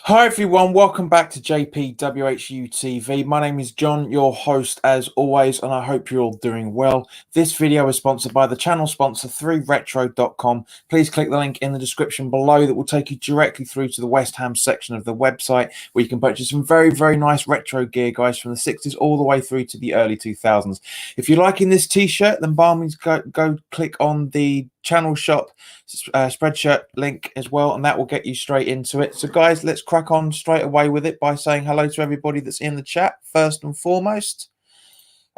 Hi everyone, welcome back to WHU TV. My name is John, your host as always, and I hope you're all doing well. This video is sponsored by the channel sponsor 3retro.com. Please click the link in the description below that will take you directly through to the West Ham section of the website where you can purchase some very nice retro gear, guys, from the 60s all the way through to the early 2000s. If you're liking this t-shirt, then by all means go click on the channel shop spreadshirt link as well, and that will get you straight into it. So guys, let's crack on straight away with it by saying hello to everybody that's in the chat first and foremost.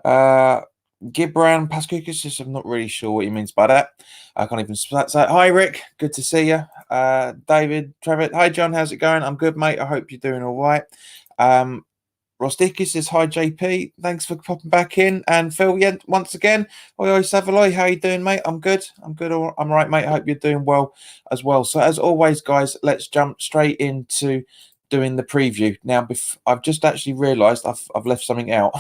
Gibran Paskukis, I'm not really sure what he means by that. I can't even say. Hi Rick, good to see you. David, Trevor, hi John, how's it going? I'm good, mate. I hope you're doing all right. Rosticki says, hi, JP. Thanks for popping back in. And Phil, yeah, once again, oi, Savaloy, how you doing, mate? I'm good. I'm all right, mate. I hope you're doing well as well. So as always, guys, let's jump straight into doing the preview. Now, I've just actually realised I've left something out.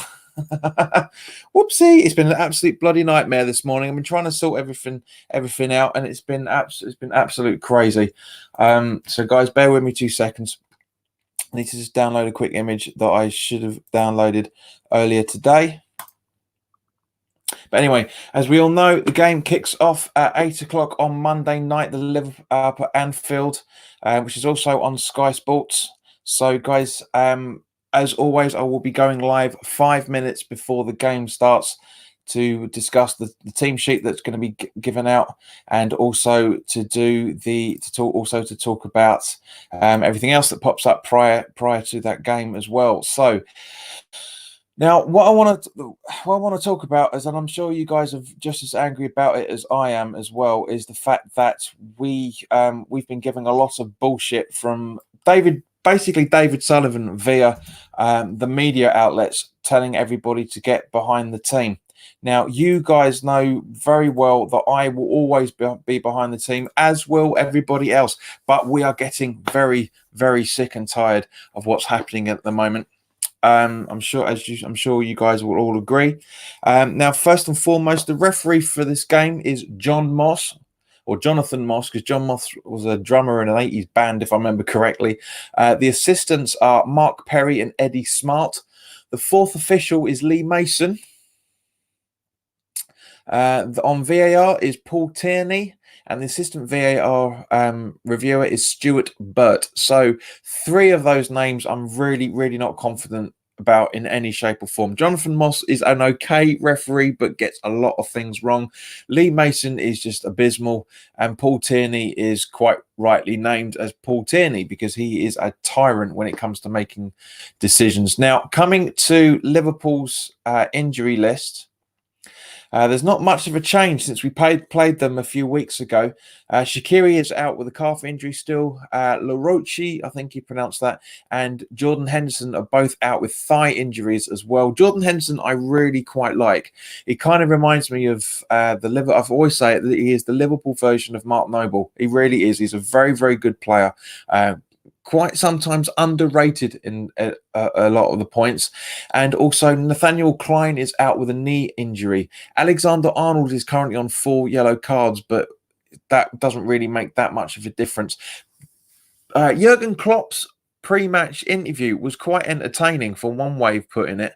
Whoopsie! It's been an absolute bloody nightmare this morning. I've been trying to sort everything out, and it's been absolute crazy. So, guys, bear with me 2 seconds. I need to just download a quick image that I should have downloaded earlier today. But anyway, as we all know, the game kicks off at 8 o'clock on Monday night, the Liverpool at Anfield, which is also on Sky Sports. So, guys, as always, I will be going live 5 minutes before the game starts to discuss the team sheet that's going to be given out, and also to talk about everything else that pops up prior to that game as well. So now what I want to talk about is, and I'm sure you guys are just as angry about it as I am as well, is the fact that we've been giving a lot of bullshit from David Sullivan via the media outlets telling everybody to get behind the team. Now, you guys know very well that I will always be behind the team, as will everybody else. But we are getting very sick and tired of what's happening at the moment. I'm sure you guys will all agree. Now, first and foremost, the referee for this game is John Moss, or Jonathan Moss, because John Moss was a drummer in an 80s band, if I remember correctly. The assistants are Mark Perry and Eddie Smart. The fourth official is Lee Mason. On VAR is Paul Tierney, and the assistant VAR reviewer is Stuart Burt. So 3 of those names I'm really not confident about in any shape or form. Jonathan Moss is an okay referee, but gets a lot of things wrong. Lee Mason is just abysmal, and Paul Tierney is quite rightly named as Paul Tierney because he is a tyrant when it comes to making decisions. Now, coming to Liverpool's injury list, there's not much of a change since we played them a few weeks ago. Shaqiri is out with a calf injury still. Larochi, I think he pronounced that, and Jordan Henderson are both out with thigh injuries as well. Jordan Henderson I really quite like. He kind of reminds me of I've always say it, that he is the Liverpool version of Mark Noble. He really is. He's a very good player. Quite sometimes underrated in a lot of the points. And also Nathaniel Klein is out with a knee injury. Alexander Arnold is currently on 4 yellow cards, but that doesn't really make that much of a difference. Jurgen Klopp's pre-match interview was quite entertaining, for one way of putting it.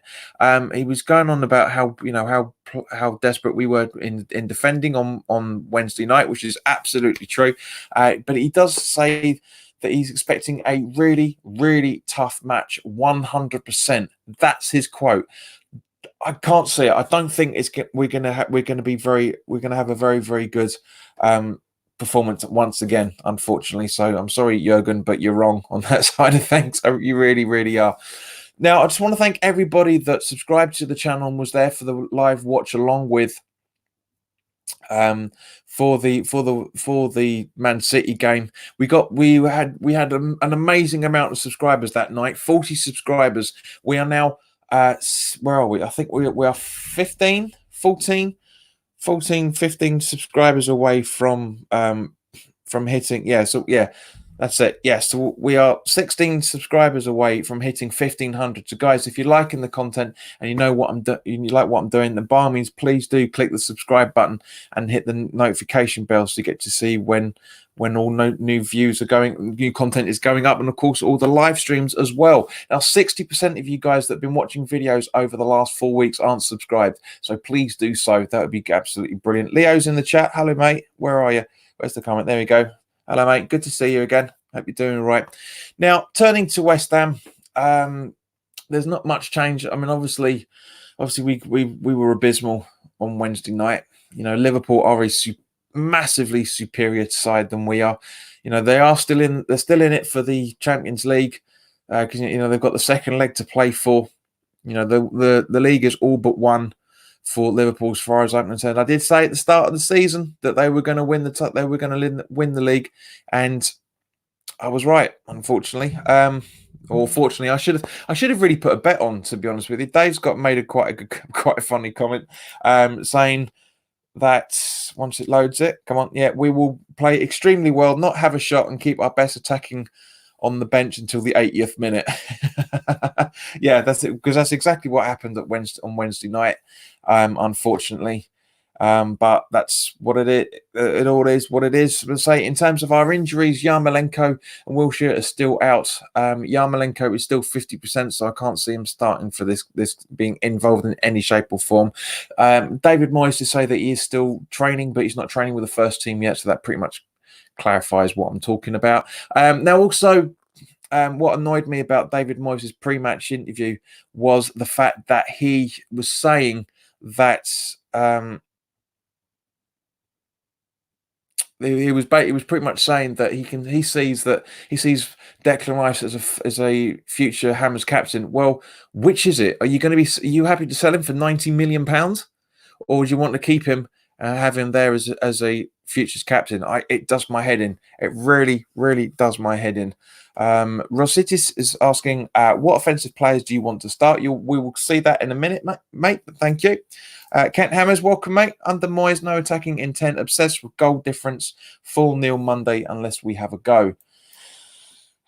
He was going on about how desperate we were in defending on Wednesday night, which is absolutely true. But he does say that he's expecting a really tough match, 100%. That's his quote. I can't see it. I don't think we're gonna have a very good performance once again, unfortunately. So I'm sorry, Jurgen, but you're wrong on that side of things. You really are. Now, I just want to thank everybody that subscribed to the channel and was there for the live watch along with for the Man City game. We had an amazing amount of subscribers that night, 40 subscribers. We are now where are we? I think we are 15 subscribers away from hitting, that's it. Yes, so we are 16 subscribers away from hitting 1,500. So, guys, if you're liking the content and you know what you like what I'm doing, then by all means, please do click the subscribe button and hit the notification bell so you get to see when when all new views are going, new content is going up, and of course all the live streams as well. Now 60% of you guys that have been watching videos over the last 4 weeks aren't subscribed, so please do so. That would be absolutely brilliant. Leo's in the chat. Hello mate, where are you? Where's the comment? There we go. Hello mate, good to see you again. Hope you're doing all right. Now turning to West Ham, there's not much change. I mean, obviously we were abysmal on Wednesday night. You know, Liverpool are a massively superior side than we are. You know, they're still in it for the Champions League, because you know they've got the second leg to play for. You know, the league is all but won for Liverpool as far as I'm concerned. I did say at the start of the season that they were going to win win the league, and I was right, unfortunately. Or fortunately, I should have really put a bet on, to be honest with you. Dave's made quite a funny comment, saying that once it loads it, come on, yeah, we will play extremely well, not have a shot, and keep our best attacking on the bench until the 80th minute. Yeah, that's it, because that's exactly what happened on Wednesday night, unfortunately. But that's what it is. It all is what it is. Let's say in terms of our injuries, Yarmolenko and Wilshere are still out. Yarmolenko is still 50%, so I can't see him starting for this being involved in any shape or form. David Moyes to say that he is still training, but he's not training with the first team yet, so that pretty much clarifies what I'm talking about. Now, also, what annoyed me about David Moyes' pre-match interview was the fact that he was saying that. He was pretty much saying that he sees Declan Rice as a future Hammers captain. Well, which is it? Are you happy to sell him for £90 million, or do you want to keep him and have him there as a futures captain? It does my head in. It really, really does my head in. Rositis is asking, what offensive players do you want to start? We will see that in a minute, mate. Thank you. Kent Hammers, welcome, mate. Under Moyes, no attacking intent, obsessed with goal difference, 4-0 Monday unless we have a go.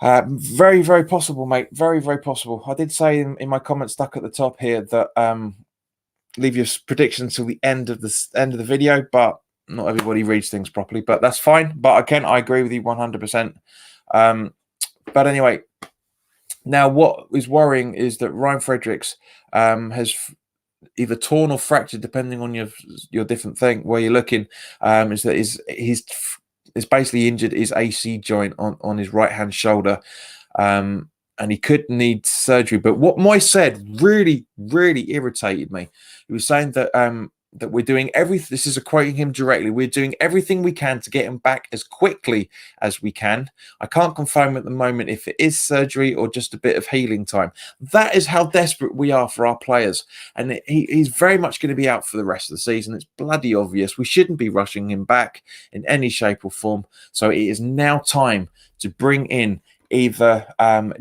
Very, very possible, mate. Very, very possible. I did say in my comment stuck at the top here that leave your predictions till the end of the video, but not everybody reads things properly. But that's fine. But I agree with you 100%. But anyway, now what is worrying is that Ryan Fredericks has either torn or fractured, depending on your different thing where you're looking. Is that he's basically injured his AC joint on his right hand shoulder, and he could need surgery. But what Moyes said really, really irritated me. He was saying that that we're doing everything. This is quoting him directly. We're doing everything we can to get him back as quickly as we can. I can't confirm at the moment if it is surgery or just a bit of healing time. That is how desperate we are for our players. And he's very much going to be out for the rest of the season. It's bloody obvious. We shouldn't be rushing him back in any shape or form. So it is now time to bring in either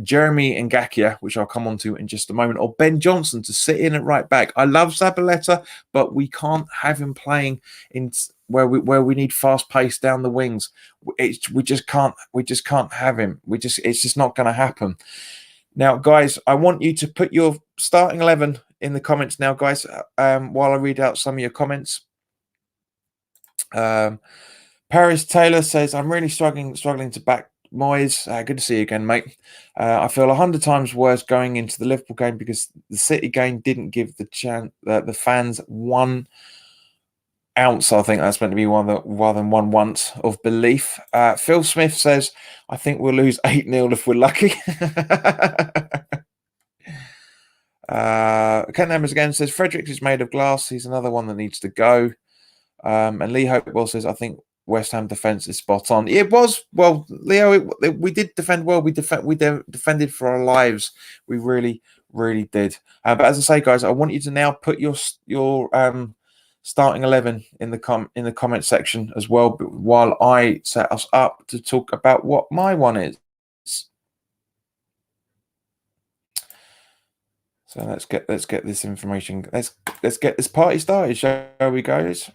Jeremy Ngakia, which I'll come on to in just a moment, or Ben Johnson to sit in at right back. I love Zabaleta, but we can't have him playing in where we need fast pace down the wings. We just can't have him. It's just not going to happen. Now, guys, I want you to put your starting 11 in the comments now, guys, while I read out some of your comments. Paris Taylor says, I'm really struggling to back Moyes. Good to see you again, mate. I feel 100 times worse going into the Liverpool game because the City game didn't give the fans 1 ounce. I think that's meant to be rather than 1 once of belief. Phil Smith says, I think we'll lose 8-0 if we're lucky. Ken Hammers again says, Fredericks is made of glass. He's another one that needs to go. And Lee Hopewell says, I think West Ham defense is spot on. It was, well, Leo, we did defend well. We defended for our lives. We really, really did. But as I say, guys, I want you to now put your starting 11 in the comment section as well, while I set us up to talk about what my one is. So let's get this information. Let's get this party started, shall we, guys?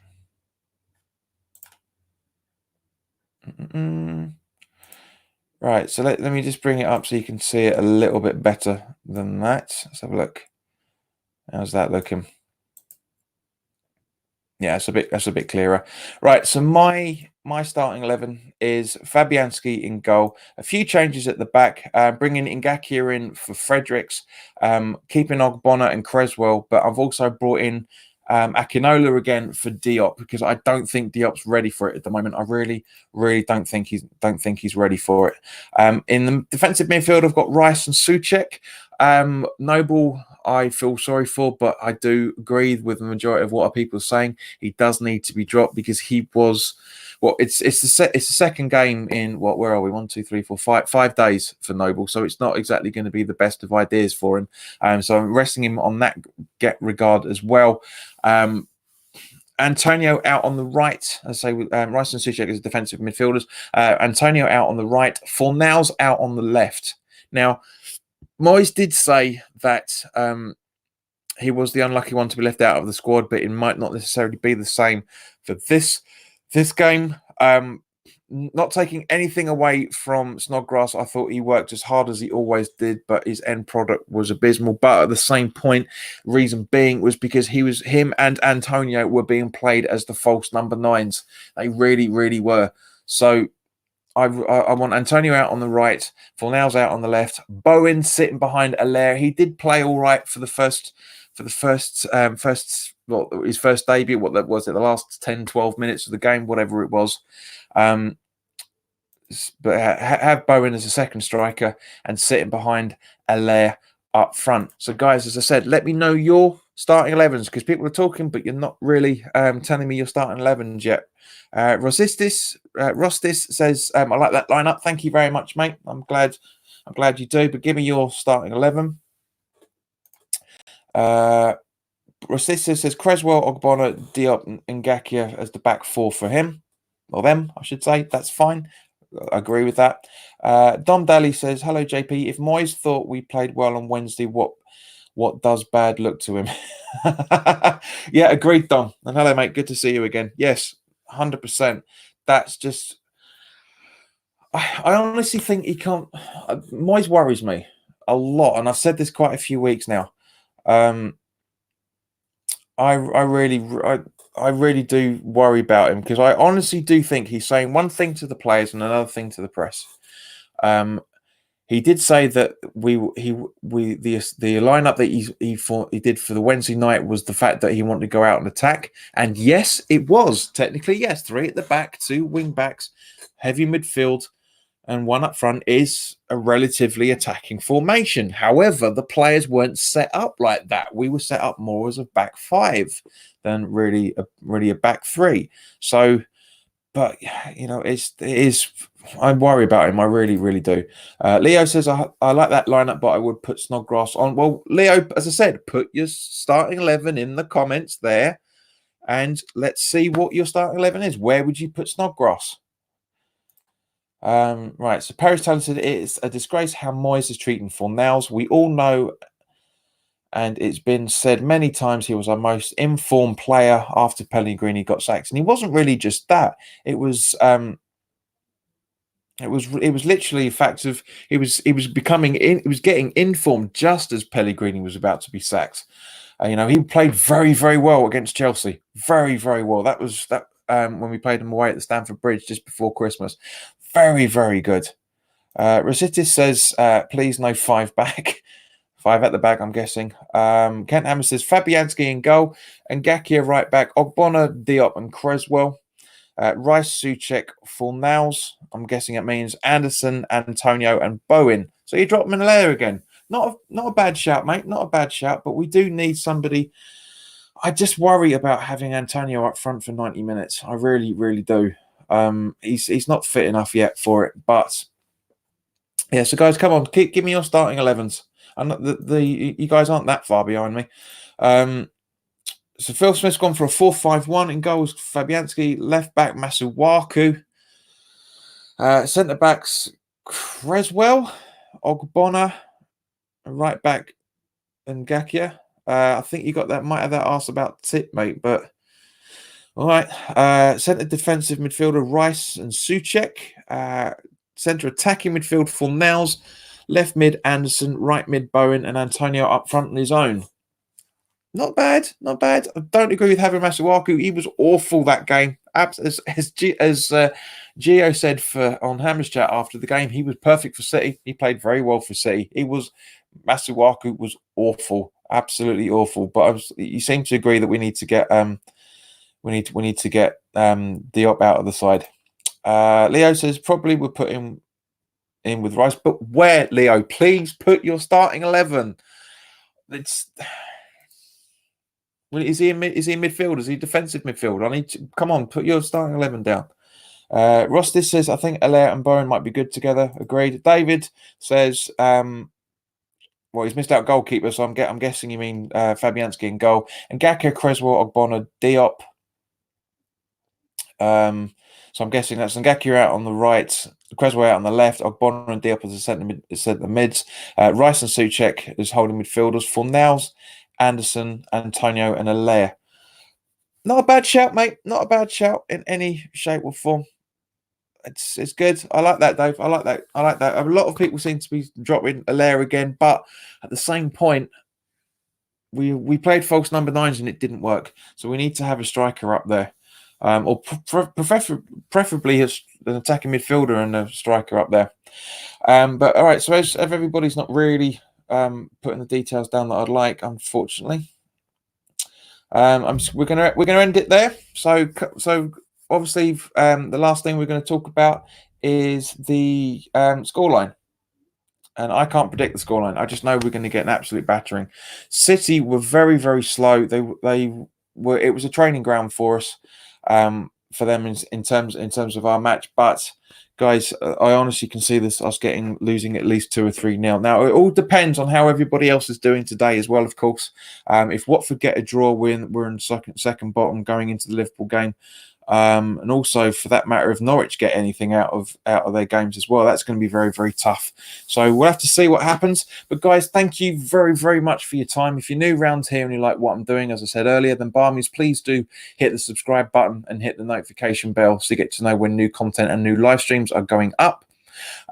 Right, so let me just bring it up so you can see it a little bit better than that. Let's have a look. How's that looking? Yeah, that's a bit clearer. Right, so my starting 11 is Fabianski in goal. A few changes at the back, bringing Ngakia in for Fredericks, keeping Ogbonna and Creswell, but I've also brought in Akinola again for Diop because I don't think Diop's ready for it at the moment. I really don't think he's ready for it. In the defensive midfield, I've got Rice and Suchek. Noble, I feel sorry for, but I do agree with the majority of what people are saying. He does need to be dropped because he was. Well, it's the second game in what? Where are we? 1, 2, 3, 4, 5 days for Noble, so it's not exactly going to be the best of ideas for him. So I'm resting him on that regard as well. Um, Antonio out on the right. I say Rice and Suchek as defensive midfielders. Antonio out on the right. Fornals out on the left. Now, Moyes did say that he was the unlucky one to be left out of the squad, but it might not necessarily be the same for this game. Not taking anything away from Snodgrass, I thought he worked as hard as he always did, but his end product was abysmal. But at the same point, reason being was because him and Antonio were being played as the false number nines. They really were. So I want Antonio out on the right, Fornals out on the left, Bowen sitting behind Allaire. He did play all right for his first debut. What was it? The last 10-12 minutes of the game, whatever it was. But have Bowen as a second striker and sitting behind Allaire up front. So, guys, as I said, let me know your starting 11s because people are talking, but you're not really telling me your starting 11s yet. Rostis says, "I like that lineup. Thank you very much, mate. I'm glad you do. But give me your starting 11." Rostis says Creswell, Ogbonna, Diop, and Ngakia as the back four for him or them, I should say. That's fine. I agree with that. Dom Daly says, "Hello, JP. If Moyes thought we played well on Wednesday, what does bad look to him?" Yeah, agreed, Dom. And hello, mate. Good to see you again. Yes, 100%. That's just. I honestly think he can't. Moyes worries me a lot, and I've said this quite a few weeks now. I really do worry about him because I honestly do think he's saying one thing to the players and another thing to the press. He did say that the lineup that he did for the Wednesday night was the fact that he wanted to go out and attack, and yes, it was technically yes, 3 at the back, 2 wing backs, heavy midfield, and 1 up front is a relatively attacking formation. However, the players weren't set up like that. We were set up more as a back 5 than really a back 3. So, but you know, it is. I worry about him. I really do. Leo says I like that lineup, but I would put Snodgrass on. Well, Leo, as I said, put your starting 11 in the comments there, and let's see what your starting 11 is. Where would you put Snodgrass? Right, so Paris Talon said it's a disgrace how Moyes is treating Fornals. We all know, and it's been said many times, he was our most informed player after Pellegrini got sacked, and he wasn't really just that. It was literally a fact of he was getting informed just as Pellegrini was about to be sacked. He played very well against Chelsea, very well. That was when we played him away at the Stamford Bridge just before Christmas. Very good. Rositis says, please no 5 back. 5 at the back, I'm guessing. Kent Hammer says, Fabianski in goal, and Ngakia right back, Ogbonna, Diop, and Creswell. Rice, Suchek, Fornals. I'm guessing it means Anderson, Antonio, and Bowen. So you drop Allaire again. Not a bad shout, mate. Not a bad shout, but we do need somebody. I just worry about having Antonio up front for 90 minutes. I really do. He's not fit enough yet for it, but yeah. So guys, come on, give me your starting 11s. And you guys aren't that far behind me. So Phil Smith's gone for a 4-5-1 in goals. Fabianski, left back Masuaku, centre backs Creswell, Ogbonna, right back Ngakia. I think you got that. Might have that asked about tip, mate, but. All right, centre defensive midfielder Rice and Suchek, centre attacking midfield Fornals, left mid Anderson, right mid Bowen, and Antonio up front on his own. Not bad, not bad. I don't agree with having Masuaku. He was awful that game. As Gio said on Hammers Chat after the game, he was perfect for City. He played very well for City. Masuaku was awful, absolutely awful. But you seem to agree that we need to get Diop out of the side. Leo says probably we'll put him in with Rice, but where, Leo? Please put your starting 11. It's Well, is he in midfield? Is he defensive midfield? I need to come on, put your starting 11 down. Rostis says, I think Allaire and Bowen might be good together. Agreed. David says, well, he's missed out goalkeeper, so I'm guessing you mean Fabianski in goal. And Gakpo, Creswell, Ogbonna, Diop. So I'm guessing that's Ngaki out on the right, Creswell out on the left, Ogbonna and Diop as the centre mids. Rice and Souček is holding midfielders. Fornals, Anderson, Antonio, and Allaire. Not a bad shout, mate. Not a bad shout in any shape or form. It's good. I like that, Dave. I like that. A lot of people seem to be dropping Allaire again, but at the same point, we played false number 9s and it didn't work. So we need to have a striker up there. Or preferably an attacking midfielder and a striker up there. But all right, so if everybody's not really putting the details down that I'd like, unfortunately, we're gonna end it there. So obviously, the last thing we're going to talk about is the scoreline. And I can't predict the scoreline. I just know we're going to get an absolute battering. City were very, very slow. They were. It was a training ground for us. For them in terms of our match, but guys, I honestly can see us losing at least 2 or 3-0. Now it all depends on how everybody else is doing today as well, of course. If Watford get a draw, we're in second bottom going into the Liverpool game. And also, for that matter, if Norwich get anything out of their games as well, that's going to be very, very tough. So we'll have to see what happens. But guys, thank you very, very much for your time. If you're new around here and you like what I'm doing, as I said earlier, then by all means, please do hit the subscribe button and hit the notification bell so you get to know when new content and new live streams are going up.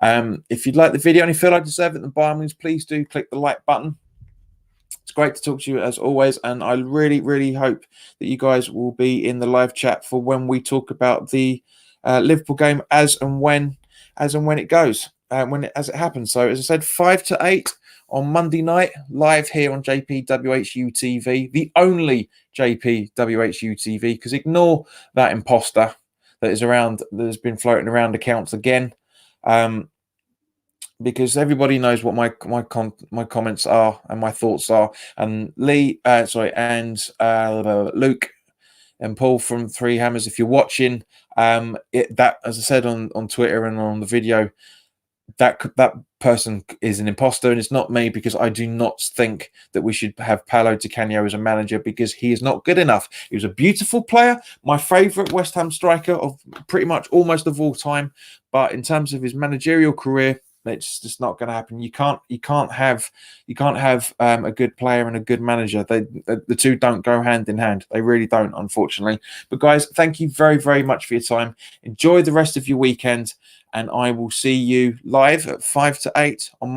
If you'd like the video and you feel I deserve it, then by all means, please do click the like button. It's great to talk to you as always, and I really, really hope that you guys will be in the live chat for when we talk about the Liverpool game as and when it goes, as it happens. So, as I said, 5 to 8 on Monday night, live here on JPWHU TV, the only JPWHU TV. Because ignore that imposter that has been floating around accounts again. Because everybody knows what my comments are and my thoughts are. And Luke and Paul from Three Hammers, if you're watching, that, as I said on Twitter and on the video, that person is an imposter, and it's not me, because I do not think that we should have Paolo Di Canio as a manager, because he is not good enough. He was a beautiful player, my favourite West Ham striker of pretty much almost of all time, but in terms of his managerial career, it's just not going to happen. You can't have a good player and a good manager. The two don't go hand in hand. They really don't, unfortunately. But guys, thank you very, very much for your time. Enjoy the rest of your weekend, and I will see you live at 5 to 8 on